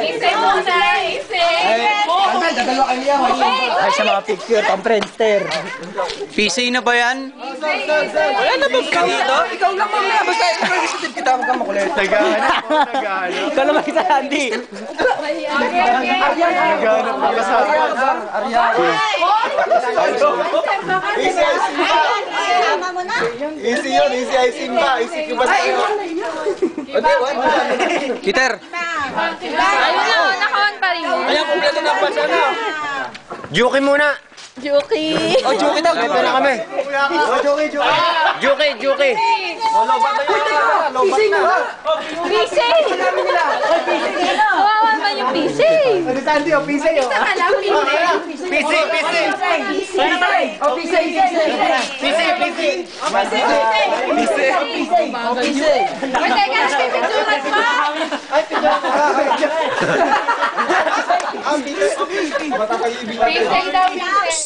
Isay muna, isay. Ay, sa mga picture, pang Friendster. PC na ba yan? Wala na ba ka dito? Ikaw lang mamaya, basta ipag-isipin kita, huwag kang makulit. Naghahanap po, naghahanap. Ikaw naman kita, Andy. Naghahanap po kasama. Easy yun, easy icing pa. Easy ko ba sa'yo? Peter! Ayun na, nakawan pa rin. Ayan, kumpleto na pa sana. Juki muna. Juki. O, Juki daw, Ito na kami. Juki, Juki. PC. Kawawa man yung PC. Ano sa Andy, o, PC, o. Isa ka lang, PC. PC, PC. O, PC, PC, PC. Uy, teka, nagpipicturan pa. PC daw, PC.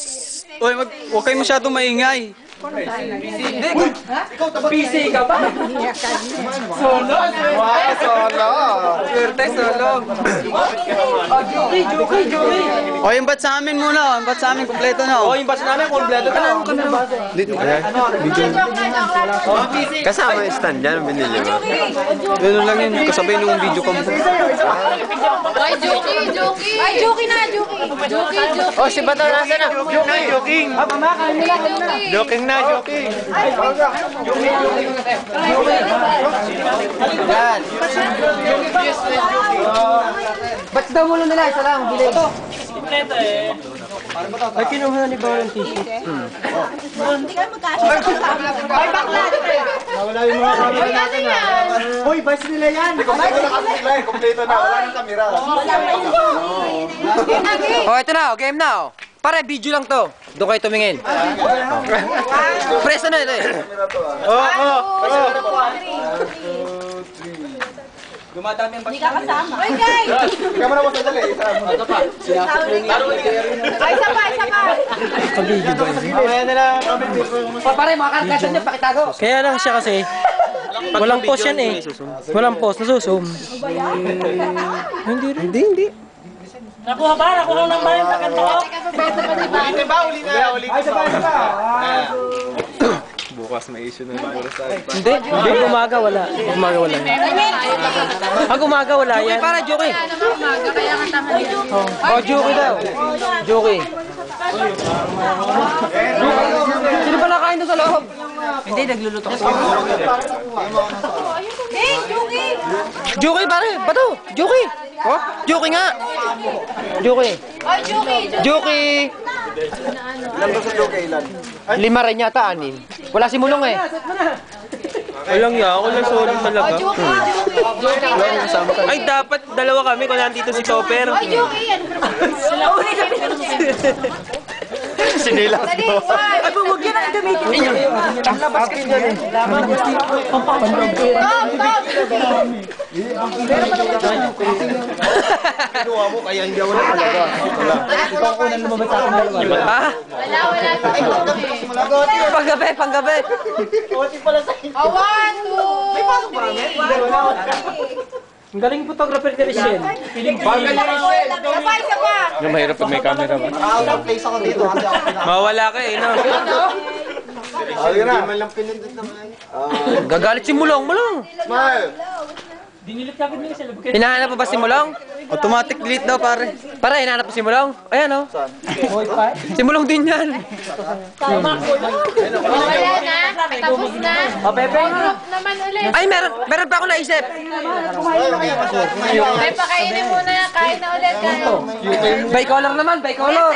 Uy, huwag kayo masyadong maingay. PC ka ba? Solo? Wow, solo. Swerte, solo. O, Juki. O, yung bat sa amin muna. Yung bat sa amin, kompleto na. O, yung bus namin, kumpleto na. Dito, kasama yung stand dyan, binili mo. Ganun lang yun, kasabay nung video cam. Ay, Juki. Ay, Juki na, Juki. Juki. Oh, si Bato, nasa na? Juki, joking. Joking na, joking. Yan. Ba't daw muna nila? Isa lang, bilhin. Ay, kinuha na ni Bawal ang t-shirt. Ay, bakla. Nawala yung mga camera natin na. Hoy, bus nila yan. Kompleto na kasi sila eh. Kompleto na. Wala nang camera. O, ito na, game na. Pare, video lang to. Doon kayo tumingin. Preso na ito eh. Dumadami ang Hindi ka kasama. Ay, guys. Kamera mo sandali. Ito pa. Ay, isa pa. Mamaya nila kami. Pare, mga karkasan niyo, pakitago. Kaya lang siya kasi, walang post yan eh. Walang post, nasusum. Hindi. Nakuha ng bayan sa kanto ko. Ulitin ba? Uli na. Ay, sabay. Bukas may issue na siguro sa Hindi, pag umaga wala. Pag umaga wala Juki, yan. para, Juki. Umaga, kaya nga tama niya. O, Juki daw. Juki. Sino ba nakain doon sa loob? Hindi, nagluluto ko. Hey, Juki. Juki, pare. Bato. Juki. Oh, Juki nga. Juki. Ay, Juki. Juki. Ilan ba sa Juki? Ilan? 5 rin yata, 6. Wala si Mulong eh. Walang ya, ako lang sorry talaga. Juki. Ay, dapat dalawa kami kung nandito si Topper. Ay, Juki. Ano ba? Sila uli na Sinilas Dali, mo. one. Ay, huwag yan ang gamitin. Ang labas ka dyan eh. Kinuha mo kaya hindi ako nakalaga. Wala. Ikaw unang lumabas sa akin dalawa. Ha? Wala. Panggabi. Oh, 1, 2, 3. Ang galing photographer ni Richelle. Isa pa. Yung mahirap pag may camera ba? Out of place ako dito. Kasi ako pinaka. Mawala ka eh, no? Ayun na. Hindi man lang pinindot naman. Gagalit si Mulong. Smile. Dinilit ka nila sila. Hinahanap mo ba si Mulong? Automatic delete daw, pare. Pare, hinahanap mo si Mulong? Ayan o. Si Mulong din yan. Wala na. Tapos na. O, Pepe. Group naman ulit. Ay, meron pa ako naisip. Ay, pakainin muna. Kain na ulit. Bicolor naman, bicolor.